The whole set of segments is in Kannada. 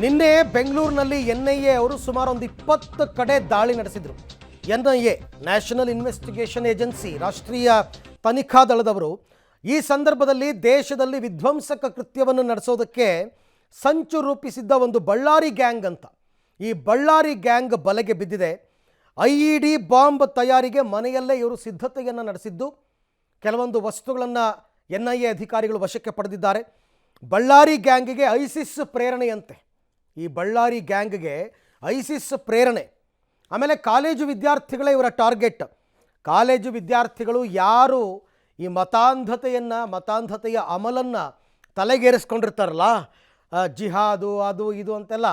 ನಿನ್ನೆ ಬೆಂಗಳೂರಿನಲ್ಲಿ NIA ಅವರು ಸುಮಾರು ಒಂದು 20 ಕಡೆ ದಾಳಿ ನಡೆಸಿದರು. NIA ನ್ಯಾಷನಲ್ ಇನ್ವೆಸ್ಟಿಗೇಷನ್ ಏಜೆನ್ಸಿ, ರಾಷ್ಟ್ರೀಯ ತನಿಖಾ ದಳದವರು ಈ ಸಂದರ್ಭದಲ್ಲಿ ದೇಶದಲ್ಲಿ ವಿಧ್ವಂಸಕ ಕೃತ್ಯವನ್ನು ನಡೆಸೋದಕ್ಕೆ ಸಂಚು ರೂಪಿಸಿದ್ದ ಒಂದು ಬಳ್ಳಾರಿ ಗ್ಯಾಂಗ್ ಅಂತ, ಈ ಬಳ್ಳಾರಿ ಗ್ಯಾಂಗ್ ಬಲೆಗೆ ಬಿದ್ದಿದೆ. IED ಬಾಂಬ್ ತಯಾರಿಗೆ ಮನೆಯಲ್ಲೇ ಇವರು ಸಿದ್ಧತೆಯನ್ನು ನಡೆಸಿದ್ದು, ಕೆಲವೊಂದು ವಸ್ತುಗಳನ್ನು NIA ಅಧಿಕಾರಿಗಳು ವಶಕ್ಕೆ ಪಡೆದಿದ್ದಾರೆ. ಬಳ್ಳಾರಿ ಗ್ಯಾಂಗಿಗೆ ಐಸಿಸ್ ಪ್ರೇರಣೆಯಂತೆ, ಈ ಬಳ್ಳಾರಿ ಗ್ಯಾಂಗ್ಗೆ ಐಸಿಸ್ ಪ್ರೇರಣೆ. ಆಮೇಲೆ ಕಾಲೇಜು ವಿದ್ಯಾರ್ಥಿಗಳೇ ಇವರ ಟಾರ್ಗೆಟ್. ಕಾಲೇಜು ವಿದ್ಯಾರ್ಥಿಗಳು ಯಾರು ಈ ಮತಾಂಧತೆಯ ಅಮಲನ್ನು ತಲೆಗೇರಿಸ್ಕೊಂಡಿರ್ತಾರಲ್ಲ, ಜಿಹಾದು ಅದು ಇದು ಅಂತೆಲ್ಲ,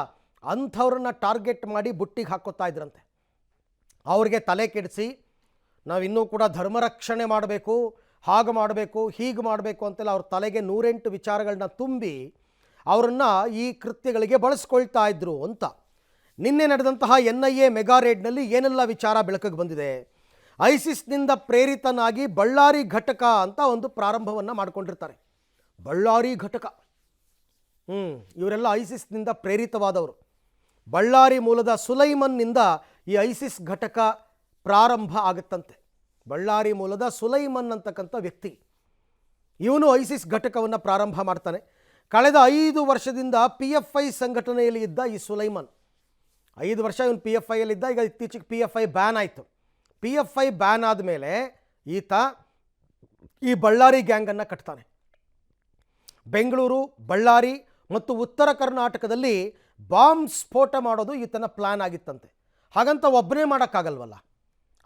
ಅಂಥವ್ರನ್ನ ಟಾರ್ಗೆಟ್ ಮಾಡಿ ಬುಟ್ಟಿಗೆ ಹಾಕೋತಾ ಇದ್ರಂತೆ. ಅವ್ರಿಗೆ ತಲೆ ಕೆಡಿಸಿ ನಾವಿನ್ನೂ ಕೂಡ ಧರ್ಮರಕ್ಷಣೆ ಮಾಡಬೇಕು, ಹಾಗೆ ಮಾಡಬೇಕು, ಹೀಗೆ ಮಾಡಬೇಕು ಅಂತೆಲ್ಲ ಅವ್ರ ತಲೆಗೆ 108 ವಿಚಾರಗಳನ್ನ ತುಂಬಿ ಅವರನ್ನು ಈ ಕೃತ್ಯಗಳಿಗೆ ಬಳಸ್ಕೊಳ್ತಾ ಇದ್ರು ಅಂತ. ನಿನ್ನೆ ನಡೆದಂತಹ NIA ಮೆಗಾ ರೇಡ್ನಲ್ಲಿ ಏನೆಲ್ಲ ವಿಚಾರ ಬೆಳಕಿಗೆ ಬಂದಿದೆ. ಐಸಿಸ್ನಿಂದ ಪ್ರೇರಿತನಾಗಿ ಬಳ್ಳಾರಿ ಘಟಕ ಅಂತ ಒಂದು ಪ್ರಾರಂಭವನ್ನು ಮಾಡಿಕೊಂಡಿರ್ತಾರೆ. ಬಳ್ಳಾರಿ ಘಟಕ, ಇವರೆಲ್ಲ ಐಸಿಸ್ನಿಂದ ಪ್ರೇರಿತವಾದವರು. ಬಳ್ಳಾರಿ ಮೂಲದ ಸುಲೈಮನ್ನಿಂದ ಈ ಐಸಿಸ್ ಘಟಕ ಪ್ರಾರಂಭ ಆಗುತ್ತಂತೆ. ಬಳ್ಳಾರಿ ಮೂಲದ ಸುಲೈಮನ್ ಅಂತಕ್ಕಂಥ ವ್ಯಕ್ತಿ, ಇವನು ಐಸಿಸ್ ಘಟಕವನ್ನು ಪ್ರಾರಂಭ ಮಾಡ್ತಾನೆ. ಕಳೆದ 5 ವರ್ಷದಿಂದ PFI ಸಂಘಟನೆಯಲ್ಲಿ ಇದ್ದ ಈ ಸುಲೈಮನ್, 5 ವರ್ಷ ಇವನು PFIಯಲ್ಲಿದ್ದ. ಈಗ ಇತ್ತೀಚೆಗೆ PFI ಬ್ಯಾನ್ ಆಯಿತು. PFI ಬ್ಯಾನ್ ಆದಮೇಲೆ ಈತ ಈ ಬಳ್ಳಾರಿ ಗ್ಯಾಂಗನ್ನು ಕಟ್ತಾನೆ. ಬೆಂಗಳೂರು, ಬಳ್ಳಾರಿ ಮತ್ತು ಉತ್ತರ ಕರ್ನಾಟಕದಲ್ಲಿ ಬಾಂಬ್ ಸ್ಫೋಟ ಮಾಡೋದು ಈತನ ಪ್ಲ್ಯಾನ್ ಆಗಿತ್ತಂತೆ. ಹಾಗಂತ ಒಬ್ಬನೇ ಮಾಡೋಕ್ಕಾಗಲ್ವಲ್ಲ,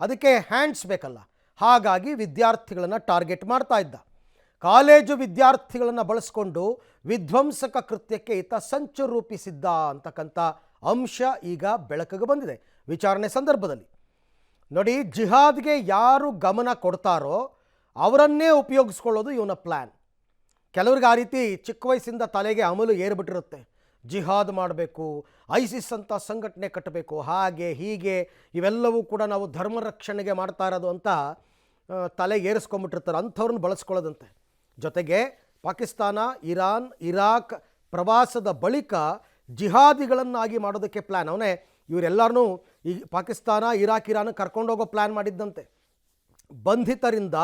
ಅದಕ್ಕೆ ಹ್ಯಾಂಡ್ಸ್ ಬೇಕಲ್ಲ. ಹಾಗಾಗಿ ವಿದ್ಯಾರ್ಥಿಗಳನ್ನು ಟಾರ್ಗೆಟ್ ಮಾಡ್ತಾ ಇದ್ದ. ಕಾಲೇಜು ವಿದ್ಯಾರ್ಥಿಗಳನ್ನು ಬಳಸ್ಕೊಂಡು ವಿಧ್ವಂಸಕ ಕೃತ್ಯಕ್ಕೆ ಈತ ಸಂಚು ರೂಪಿಸಿದ್ದ ಅಂತಕ್ಕಂಥ ಅಂಶ ಈಗ ಬೆಳಕಿಗೆ ಬಂದಿದೆ ವಿಚಾರಣೆ ಸಂದರ್ಭದಲ್ಲಿ. ನೋಡಿ, ಜಿಹಾದ್ಗೆ ಯಾರು ಗಮನ ಕೊಡ್ತಾರೋ ಅವರನ್ನೇ ಉಪಯೋಗಿಸ್ಕೊಳ್ಳೋದು ಇವನ ಪ್ಲ್ಯಾನ್. ಕೆಲವ್ರಿಗೆ ಆ ರೀತಿ ಚಿಕ್ಕ ವಯಸ್ಸಿಂದ ತಲೆಗೆ ಅಮಲು ಏರ್ಬಿಟ್ಟಿರುತ್ತೆ. ಜಿಹಾದ್ ಮಾಡಬೇಕು, ಐಸಿಸ್ ಅಂತ ಸಂಘಟನೆ ಕಟ್ಟಬೇಕು, ಹಾಗೆ ಹೀಗೆ ಇವೆಲ್ಲವೂ ಕೂಡ ನಾವು ಧರ್ಮ ರಕ್ಷಣೆಗೆ ಮಾಡ್ತಾ ಇರೋದು ಅಂತ ತಲೆಗೆ ಏರಿಸ್ಕೊಂಡ್ಬಿಟ್ಟಿರ್ತಾರೆ. ಅಂಥವ್ರನ್ನ ಬಳಸ್ಕೊಳ್ಳೋದಂತೆ. ಜೊತೆಗೆ ಪಾಕಿಸ್ತಾನ, ಇರಾನ್, ಇರಾಕ್ ಪ್ರವಾಸದ ಬಳಿಕ ಜಿಹಾದಿಗಳನ್ನಾಗಿ ಮಾಡೋದಕ್ಕೆ ಪ್ಲ್ಯಾನ್. ಅವನೇ ಇವರೆಲ್ಲರನ್ನೂ ಈ ಪಾಕಿಸ್ತಾನ, ಇರಾನ್ ಕರ್ಕೊಂಡೋಗೋ ಪ್ಲ್ಯಾನ್ ಮಾಡಿದ್ದಂತೆ. ಬಂಧಿತರಿಂದ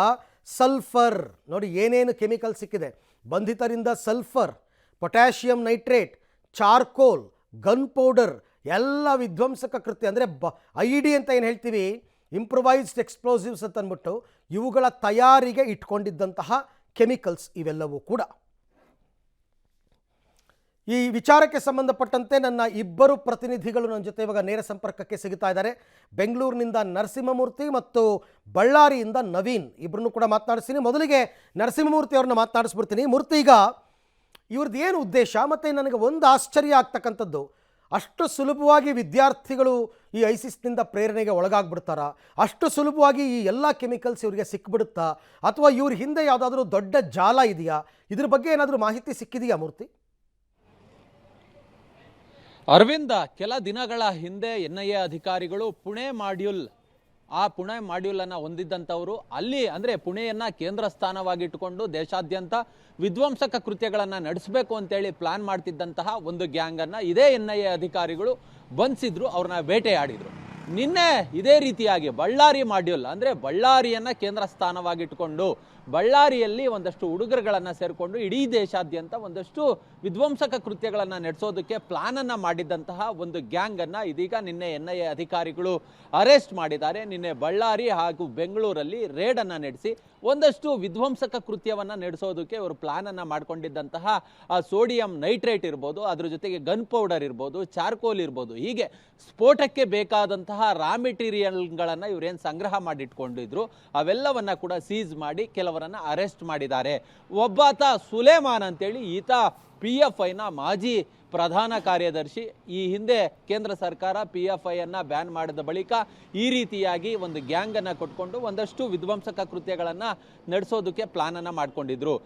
ಸಲ್ಫರ್, ನೋಡಿ ಏನೇನು ಕೆಮಿಕಲ್ ಸಿಕ್ಕಿದೆ. ಬಂಧಿತರಿಂದ sulphur, potassium nitrate, charcoal, gunpowder, ಎಲ್ಲ ವಿಧ್ವಂಸಕ ಕೃತ್ಯ ಅಂದರೆ IED ಅಂತ ಏನು ಹೇಳ್ತೀವಿ, ಇಂಪ್ರೊವೈಸ್ಡ್ ಎಕ್ಸ್ಪ್ಲೋಸಿವ್ಸ್ ಅಂತ ಅಂದ್ಬಿಟ್ಟು, ಇವುಗಳ ತಯಾರಿಗೆ ಇಟ್ಕೊಂಡಿದ್ದಂತಹ ಕೆಮಿಕಲ್ಸ್ ಇವೆಲ್ಲವೂ ಕೂಡ. ಈ ವಿಚಾರಕ್ಕೆ ಸಂಬಂಧಪಟ್ಟಂತೆ ನನ್ನ ಇಬ್ಬರು ಪ್ರತಿನಿಧಿಗಳು ನನ್ನ ಜೊತೆ ಇವಾಗ ನೇರ ಸಂಪರ್ಕಕ್ಕೆ ಸಿಗ್ತಾ ಇದ್ದಾರೆ. ಬೆಂಗಳೂರಿನಿಂದ ನರಸಿಂಹಮೂರ್ತಿ ಮತ್ತು ಬಳ್ಳಾರಿಯಿಂದ ನವೀನ್, ಇಬ್ಬರನ್ನು ಕೂಡ ಮಾತನಾಡಿಸ್ತೀನಿ. ಮೊದಲಿಗೆ ನರಸಿಂಹಮೂರ್ತಿ ಅವ್ರನ್ನ ಮಾತನಾಡಿಸ್ಬಿಡ್ತೀನಿ. ಮೂರ್ತಿ, ಈಗ ಇವ್ರದ್ದು ಏನು ಉದ್ದೇಶ? ಮತ್ತು ನನಗೆ ಒಂದು ಆಶ್ಚರ್ಯ ಆಗ್ತಕ್ಕಂಥದ್ದು, ಅಷ್ಟು ಸುಲಭವಾಗಿ ವಿದ್ಯಾರ್ಥಿಗಳು ಈ ಐಸಿಸ್ನಿಂದ ಪ್ರೇರಣೆಗೆ ಒಳಗಾಗ್ಬಿಡ್ತಾರಾ? ಅಷ್ಟು ಸುಲಭವಾಗಿ ಈ ಎಲ್ಲ ಕೆಮಿಕಲ್ಸ್ ಇವರಿಗೆ ಸಿಕ್ಬಿಡುತ್ತಾ? ಅಥವಾ ಇವ್ರ ಹಿಂದೆ ಯಾವುದಾದ್ರೂ ದೊಡ್ಡ ಜಾಲ ಇದೆಯಾ? ಇದ್ರ ಬಗ್ಗೆ ಏನಾದರೂ ಮಾಹಿತಿ ಸಿಕ್ಕಿದೆಯಾ ಮೂರ್ತಿ? ಅರವಿಂದ, ಕೆಲ ದಿನಗಳ ಹಿಂದೆ NIA ಅಧಿಕಾರಿಗಳು ಪುಣೆ ಮಾಡ್ಯೂಲ್ ಅನ್ನು ಹೊಂದಿದ್ದಂಥವರು, ಅಲ್ಲಿ ಅಂದರೆ ಪುಣೆಯನ್ನ ಕೇಂದ್ರ ಸ್ಥಾನವಾಗಿಟ್ಟುಕೊಂಡು ದೇಶಾದ್ಯಂತ ವಿಧ್ವಂಸಕ ಕೃತ್ಯಗಳನ್ನು ನಡೆಸಬೇಕು ಅಂತೇಳಿ ಪ್ಲಾನ್ ಮಾಡ್ತಿದ್ದಂತಹ ಒಂದು ಗ್ಯಾಂಗನ್ನು ಇದೇ NIA ಅಧಿಕಾರಿಗಳು ಬಂಧಿಸಿದ್ರು, ಅವ್ರನ್ನ ಬೇಟೆಯಾಡಿದ್ರು. ನಿನ್ನೆ ಇದೇ ರೀತಿಯಾಗಿ ಬಳ್ಳಾರಿ ಮಾಡ್ಯೂಲ್ ಅಂದರೆ ಬಳ್ಳಾರಿಯನ್ನ ಕೇಂದ್ರ ಸ್ಥಾನವಾಗಿಟ್ಟುಕೊಂಡು ಬಳ್ಳಾರಿಯಲ್ಲಿ ಒಂದಷ್ಟು ಹುಡುಗರುಗಳನ್ನು ಸೇರಿಕೊಂಡು ಇಡೀ ದೇಶಾದ್ಯಂತ ಒಂದಷ್ಟು ವಿಧ್ವಂಸಕ ಕೃತ್ಯಗಳನ್ನು ನಡೆಸೋದಕ್ಕೆ ಪ್ಲಾನನ್ನು ಮಾಡಿದ್ದಂತಹ ಒಂದು ಗ್ಯಾಂಗನ್ನು ಇದೀಗ ನಿನ್ನೆ NIA ಅಧಿಕಾರಿಗಳು ಅರೆಸ್ಟ್ ಮಾಡಿದ್ದಾರೆ. ನಿನ್ನೆ ಬಳ್ಳಾರಿ ಹಾಗೂ ಬೆಂಗಳೂರಲ್ಲಿ ರೇಡನ್ನು ನಡೆಸಿ ಒಂದಷ್ಟು ವಿಧ್ವಂಸಕ ಕೃತ್ಯವನ್ನು ನಡೆಸೋದಕ್ಕೆ ಇವರು ಪ್ಲಾನನ್ನು ಮಾಡಿಕೊಂಡಿದ್ದಂತಹ ಸೋಡಿಯಂ ನೈಟ್ರೇಟ್ ಇರ್ಬೋದು, ಅದ್ರ ಜೊತೆಗೆ ಗನ್ ಪೌಡರ್ ಇರ್ಬೋದು, ಚಾರ್ಕೋಲ್ ಇರ್ಬೋದು, ಹೀಗೆ ಸ್ಫೋಟಕ್ಕೆ ಬೇಕಾದಂತಹ ರಾ ಮೆಟೀರಿಯಲ್ಗಳನ್ನು ಇವರೇನು ಸಂಗ್ರಹ ಮಾಡಿಟ್ಕೊಂಡಿದ್ರು ಅವೆಲ್ಲವನ್ನ ಕೂಡ ಸೀಸ್ ಮಾಡಿ ಕೆಲವರನ್ನ ಅರೆಸ್ಟ್ ಮಾಡಿದ್ದಾರೆ. ಒಬ್ಬಾತ ಸುಲೇಮಾನ್ ಅಂತೇಳಿ ಈತ PFIನ ಮಾಜಿ ಪ್ರಧಾನ ಕಾರ್ಯದರ್ಶಿ. ಈ ಹಿಂದೆ ಕೇಂದ್ರ ಸರ್ಕಾರ PFIಯನ್ನು ಬ್ಯಾನ್ ಮಾಡಿದ ಬಳಿಕ ಈ ರೀತಿಯಾಗಿ ಒಂದು ಗ್ಯಾಂಗನ್ನು ಕೊಟ್ಕೊಂಡು ಒಂದಷ್ಟು ವಿಧ್ವಂಸಕ ಕೃತ್ಯಗಳನ್ನು ನಡೆಸೋದಕ್ಕೆ ಪ್ಲಾನನ್ನು ಮಾಡ್ಕೊಂಡಿದ್ರು.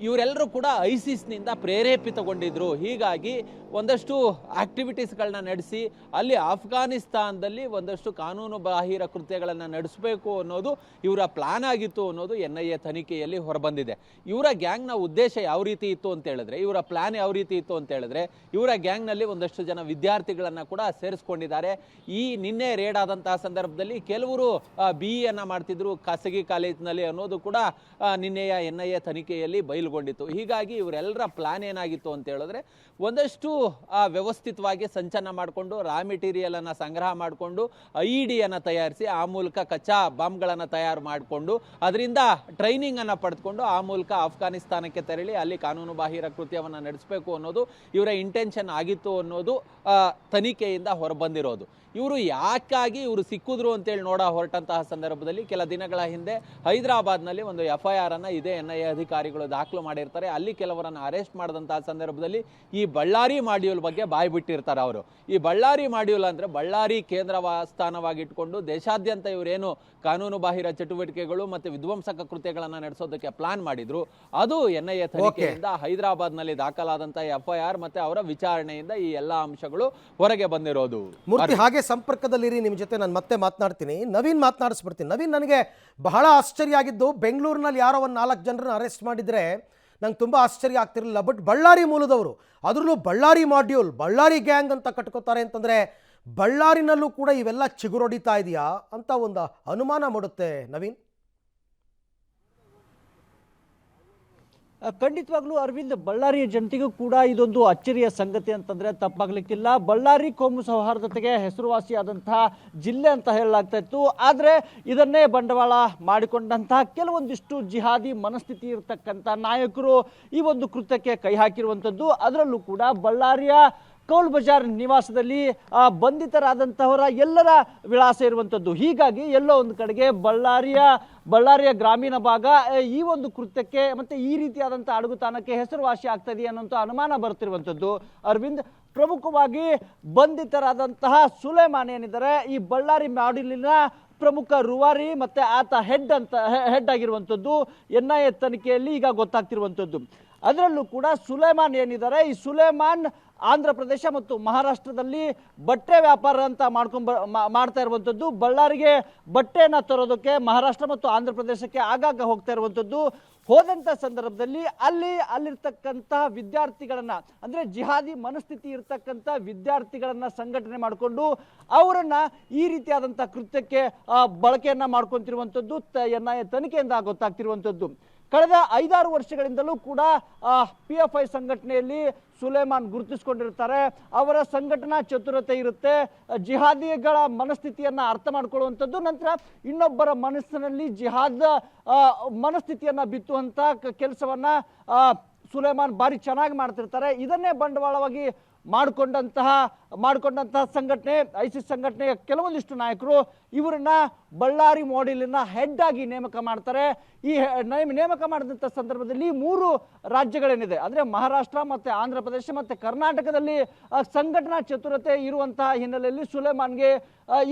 ಇವರೆಲ್ಲರೂ ಕೂಡ ಐಸಿಸ್ನಿಂದ ಪ್ರೇರೇಪಿತಗೊಂಡಿದ್ರು. ಹೀಗಾಗಿ ಒಂದಷ್ಟು ಆಕ್ಟಿವಿಟೀಸ್ಗಳನ್ನ ನಡೆಸಿ ಅಲ್ಲಿ ಅಫ್ಘಾನಿಸ್ತಾನದಲ್ಲಿ ಒಂದಷ್ಟು ಕಾನೂನು ಬಾಹಿರ ಕೃತ್ಯಗಳನ್ನು ನಡೆಸಬೇಕು ಅನ್ನೋದು ಇವರ ಪ್ಲಾನ್ ಆಗಿತ್ತು ಅನ್ನೋದು NIA ತನಿಖೆಯಲ್ಲಿ ಹೊರಬಂದಿದೆ. ಇವರ ಗ್ಯಾಂಗ್ನ ಉದ್ದೇಶ ಯಾವ ರೀತಿ ಇತ್ತು ಅಂತ ಹೇಳಿದ್ರೆ, ಇವರ ಪ್ಲಾನ್ ಯಾವ ರೀತಿ ಇತ್ತು ಅಂತ ಹೇಳಿದ್ರೆ, ಇವರ ಗ್ಯಾಂಗ್ನಲ್ಲಿ ಒಂದಷ್ಟು ಜನ ವಿದ್ಯಾರ್ಥಿಗಳನ್ನು ಕೂಡ ಸೇರಿಸ್ಕೊಂಡಿದ್ದಾರೆ. ಈ ನಿನ್ನೆ ರೇಡ್ ಆದಂತಹ ಸಂದರ್ಭದಲ್ಲಿ ಕೆಲವರು BEಯನ್ನು ಮಾಡ್ತಿದ್ರು ಖಾಸಗಿ ಕಾಲೇಜಿನಲ್ಲಿ ಅನ್ನೋದು ಕೂಡ ನಿನ್ನೆಯ NIA ತನಿಖೆಯಲ್ಲಿ ಬಯಲುಗೊಂಡಿತ್ತು. ಹೀಗಾಗಿ ಇವರೆಲ್ಲರ ಪ್ಲಾನ್ ಏನಾಗಿತ್ತು ಅಂತ ಹೇಳಿದ್ರೆ, ಒಂದಷ್ಟು ವ್ಯವಸ್ಥಿತವಾಗಿ ಸಂಚಲನ ಮಾಡಿಕೊಂಡು ರಾ ಮೆಟೀರಿಯಲ್ ಅನ್ನು ಸಂಗ್ರಹ ಮಾಡಿಕೊಂಡು IEDಯನ್ನು ತಯಾರಿಸಿ ಆ ಮೂಲಕ ಕಚ್ಚಾ ಬಾಂಬ್ಗಳನ್ನು ತಯಾರು ಮಾಡಿಕೊಂಡು ಅದರಿಂದ ಟ್ರೈನಿಂಗ್ ಅನ್ನು ಪಡೆದುಕೊಂಡು ಆ ಮೂಲಕ ಅಫ್ಘಾನಿಸ್ತಾನಕ್ಕೆ ತೆರಳಿ ಅಲ್ಲಿ ಕಾನೂನು ಬಾಹಿರ ಕೃತ್ಯವನ್ನು ನಡೆಸಬೇಕು ಅನ್ನೋದು ಇವರ ಇಂಟೆನ್ಷನ್ ಆಗಿತ್ತು ಅನ್ನೋದು ತನಿಖೆಯಿಂದ ಹೊರಬಂದಿರೋದು. ಇವರು ಯಾಕಾಗಿ ಇವರು ಸಿಕ್ಕಿದ್ರು ಅಂತೇಳಿ ಹೊರಟಂತಹ ಸಂದರ್ಭದಲ್ಲಿ ಕೆಲ ದಿನಗಳ ಹಿಂದೆ ಹೈದರಾಬಾದ್ನಲ್ಲಿ ಒಂದು FIR ಅನ್ನು ಇದೇ NIA ಅಧಿಕಾರಿಗಳು ದಾಖಲು ಮಾಡಿರ್ತಾರೆ. ಅಲ್ಲಿ ಕೆಲವರನ್ನು ಅರೆಸ್ಟ್ ಮಾಡಿದಂತಹ ಸಂದರ್ಭದಲ್ಲಿ ಈ ಬಳ್ಳಾರಿ ಮಾಡ್ಯೂಲ್ ಬಗ್ಗೆ ಬಾಯಿ ಬಿಟ್ಟಿರ್ತಾರೆ ಅವರು. ಈ ಬಳ್ಳಾರಿ ಮಾಡ್ಯೂಲ್ ಅಂದ್ರೆ ಬಳ್ಳಾರಿ ಕೇಂದ್ರ ಸ್ಥಾನವಾಗಿಟ್ಕೊಂಡು ದೇಶಾದ್ಯಂತ ಇವರೇನು ಕಾನೂನು ಬಾಹಿರ ಚಟುವಟಿಕೆಗಳು ಮತ್ತೆ ವಿಧ್ವಂಸಕ ಕೃತ್ಯಗಳನ್ನು ನಡೆಸೋದಕ್ಕೆ ಪ್ಲಾನ್ ಮಾಡಿದ್ರು, ಅದು NIA ತನಿಖೆಯಿಂದ ಹೈದರಾಬಾದ್ನಲ್ಲಿ ದಾಖಲಾದಂತಹ FIR ಮತ್ತೆ ಅವರ ವಿಚಾರಣೆಯಿಂದ ಈ ಎಲ್ಲಾ ಅಂಶಗಳು ಹೊರಗೆ ಬಂದಿರೋದು. ಮೂರ್ತಿ, ಹಾಗೆ ಸಂಪರ್ಕದಲ್ಲಿರಿ, ನಿಮ್ಮ ಜೊತೆ ನಾನು ಮತ್ತೆ ಮಾತನಾಡ್ತೀನಿ. ನವೀನ್ ಮಾತನಾಡಿಸ್ಬಿಡ್ತೀನಿ. ನವೀನ್, ನನಗೆ ಬಹಳ ಆಶ್ಚರ್ಯ ಆಗಿದ್ದು, ಬೆಂಗಳೂರಿನಲ್ಲಿ ಯಾರೋ ಒಂದು 4 ಜನರನ್ನ ಅರೆಸ್ಟ್ ಮಾಡಿದರೆ ನಂಗೆ ತುಂಬ ಆಶ್ಚರ್ಯ ಆಗ್ತಿರಲಿಲ್ಲ. ಬಟ್ ಬಳ್ಳಾರಿ ಮೂಲದವರು, ಅದರಲ್ಲೂ ಬಳ್ಳಾರಿ ಮಾಡ್ಯೂಲ್, ಬಳ್ಳಾರಿ ಗ್ಯಾಂಗ್ ಅಂತ ಕಟ್ಕೋತಾರೆ ಅಂತಂದರೆ ಬಳ್ಳಾರಿನಲ್ಲೂ ಕೂಡ ಇವೆಲ್ಲ ಚಿಗುರೊಡಿತಾ ಇದೆಯಾ ಅಂತ ಒಂದು ಅನುಮಾನ ಮೂಡುತ್ತೆ. ನವೀನ್, ಖಂಡಿತವಾಗ್ಲೂ ಅರವಿಂದ್, ಬಳ್ಳಾರಿಯ ಜನತೆಗೂ ಕೂಡ ಇದೊಂದು ಅಚ್ಚರಿಯ ಸಂಗತಿ ಅಂತಂದ್ರೆ ತಪ್ಪಾಗ್ಲಿಕ್ಕಿಲ್ಲ. ಬಳ್ಳಾರಿ ಕೋಮು ಸೌಹಾರ್ದತೆಗೆ ಹೆಸರುವಾಸಿಯಾದಂತಹ ಜಿಲ್ಲೆ ಅಂತ ಹೇಳಲಾಗ್ತಾ ಇತ್ತು. ಆದರೆ ಇದನ್ನೇ ಬಂಡವಾಳ ಮಾಡಿಕೊಂಡಂತಹ ಕೆಲವೊಂದಿಷ್ಟು ಜಿಹಾದಿ ಮನಸ್ಥಿತಿ ಇರತಕ್ಕಂಥ ನಾಯಕರು ಈ ಒಂದು ಕೃತ್ಯಕ್ಕೆ ಕೈ ಹಾಕಿರುವಂಥದ್ದು. ಅದರಲ್ಲೂ ಕೂಡ ಬಳ್ಳಾರಿಯ ಕೌಲ್ ಬಜಾರ್ ನಿವಾಸದಲ್ಲಿ ಬಂಧಿತರಾದಂತಹವರ ಎಲ್ಲರ ವಿಳಾಸ ಇರುವಂಥದ್ದು. ಹೀಗಾಗಿ ಎಲ್ಲೋ ಒಂದು ಕಡೆಗೆ ಬಳ್ಳಾರಿಯ ಗ್ರಾಮೀಣ ಭಾಗ ಈ ಒಂದು ಕೃತ್ಯಕ್ಕೆ ಮತ್ತೆ ಈ ರೀತಿಯಾದಂತಹ ಅಡಗುತಾಣಕ್ಕೆ ಹೆಸರುವಾಸಿ ಆಗ್ತದೆ ಅನ್ನೋಂಥ ಅನುಮಾನ ಬರ್ತಿರುವಂಥದ್ದು. ಅರವಿಂದ್, ಪ್ರಮುಖವಾಗಿ ಬಂಧಿತರಾದಂತಹ ಸುಲೇಮಾನ್ ಏನಿದ್ದಾರೆ, ಈ ಬಳ್ಳಾರಿ ಮಾಡ್ಯೂಲಿನ ಪ್ರಮುಖ ರೂವಾರಿ ಮತ್ತೆ ಆತ ಹೆಡ್ ಆಗಿರುವಂಥದ್ದು NIA ತನಿಖೆಯಲ್ಲಿ ಈಗ ಗೊತ್ತಾಗ್ತಿರುವಂಥದ್ದು. ಅದರಲ್ಲೂ ಕೂಡ ಸುಲೇಮಾನ್ ಏನಿದ್ದಾರೆ, ಈ ಸುಲೇಮಾನ್ ಆಂಧ್ರ ಪ್ರದೇಶ ಮತ್ತು ಮಹಾರಾಷ್ಟ್ರದಲ್ಲಿ ಬಟ್ಟೆ ವ್ಯಾಪಾರ ಅಂತ ಮಾಡ್ತಾ ಇರುವಂಥದ್ದು. ಬಳ್ಳಾರಿಗೆ ಬಟ್ಟೆಯನ್ನು ತರೋದಕ್ಕೆ ಮಹಾರಾಷ್ಟ್ರ ಮತ್ತು ಆಂಧ್ರ ಪ್ರದೇಶಕ್ಕೆ ಆಗಾಗ ಹೋಗ್ತಾ ಇರುವಂಥದ್ದು. ಹೋದಂಥ ಸಂದರ್ಭದಲ್ಲಿ ಅಲ್ಲಿರ್ತಕ್ಕಂತಹ ವಿದ್ಯಾರ್ಥಿಗಳನ್ನ, ಅಂದರೆ ಜಿಹಾದಿ ಮನಸ್ಥಿತಿ ಇರ್ತಕ್ಕಂಥ ವಿದ್ಯಾರ್ಥಿಗಳನ್ನ ಸಂಘಟನೆ ಮಾಡಿಕೊಂಡು ಅವರನ್ನ ಈ ರೀತಿಯಾದಂಥ ಕೃತ್ಯಕ್ಕೆ ಬಳಕೆಯನ್ನ ಮಾಡ್ಕೊಂತಿರುವಂಥದ್ದು NIA ತನಿಖೆಯಿಂದ ಗೊತ್ತಾಗ್ತಿರುವಂಥದ್ದು. ಕಳೆದ 5-6 ವರ್ಷಗಳಿಂದಲೂ ಕೂಡ PFI ಸಂಘಟನೆಯಲ್ಲಿ ಸುಲೇಮಾನ್ ಗುರುತಿಸಿಕೊಂಡಿರ್ತಾರೆ. ಅವರ ಸಂಘಟನಾ ಚತುರತೆ ಇರುತ್ತೆ, ಜಿಹಾದಿಗಳ ಮನಸ್ಥಿತಿಯನ್ನ ಅರ್ಥ ಮಾಡ್ಕೊಳ್ಳುವಂಥದ್ದು, ನಂತರ ಇನ್ನೊಬ್ಬರ ಮನಸ್ಸಿನಲ್ಲಿ ಜಿಹಾದ್ ಮನಸ್ಥಿತಿಯನ್ನ ಬಿತ್ತುವಂತ ಕೆಲಸವನ್ನ ಸುಲೇಮಾನ್ ಬಾರಿ ಚೆನ್ನಾಗಿ ಮಾಡ್ತಿರ್ತಾರೆ. ಇದನ್ನೇ ಬಂಡವಾಳವಾಗಿ ಮಾಡಿಕೊಂಡಂತಹ ಸಂಘಟನೆ, ISIS ಸಂಘಟನೆಯ ಕೆಲವೊಂದಿಷ್ಟು ನಾಯಕರು ಇವರನ್ನ ಬಳ್ಳಾರಿ ಮಾಡ್ಯೂಲಿನ ಹೆಡ್ ಆಗಿ ನೇಮಕ ಮಾಡ್ತಾರೆ. ಈ ನೇಮಕ ಮಾಡಿದಂಥ ಸಂದರ್ಭದಲ್ಲಿ 3 ರಾಜ್ಯಗಳೇನಿದೆ, ಅಂದರೆ ಮಹಾರಾಷ್ಟ್ರ ಮತ್ತೆ ಆಂಧ್ರ ಪ್ರದೇಶ ಮತ್ತೆ ಕರ್ನಾಟಕದಲ್ಲಿ ಸಂಘಟನಾ ಚತುರತೆ ಇರುವಂತಹ ಹಿನ್ನೆಲೆಯಲ್ಲಿ ಸುಲೇಮಾನ್ಗೆ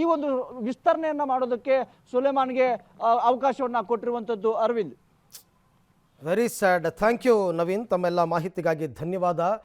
ಈ ಒಂದು ವಿಸ್ತರಣೆಯನ್ನ ಮಾಡೋದಕ್ಕೆ ಸುಲೇಮಾನ್ಗೆ ಅವಕಾಶವನ್ನ ಕೊಟ್ಟಿರುವಂಥದ್ದು. Aravind, very sad. Thank you Naveen, ತಮ್ಮೆಲ್ಲ ಮಾಹಿತಿಗಾಗಿ ಧನ್ಯವಾದ.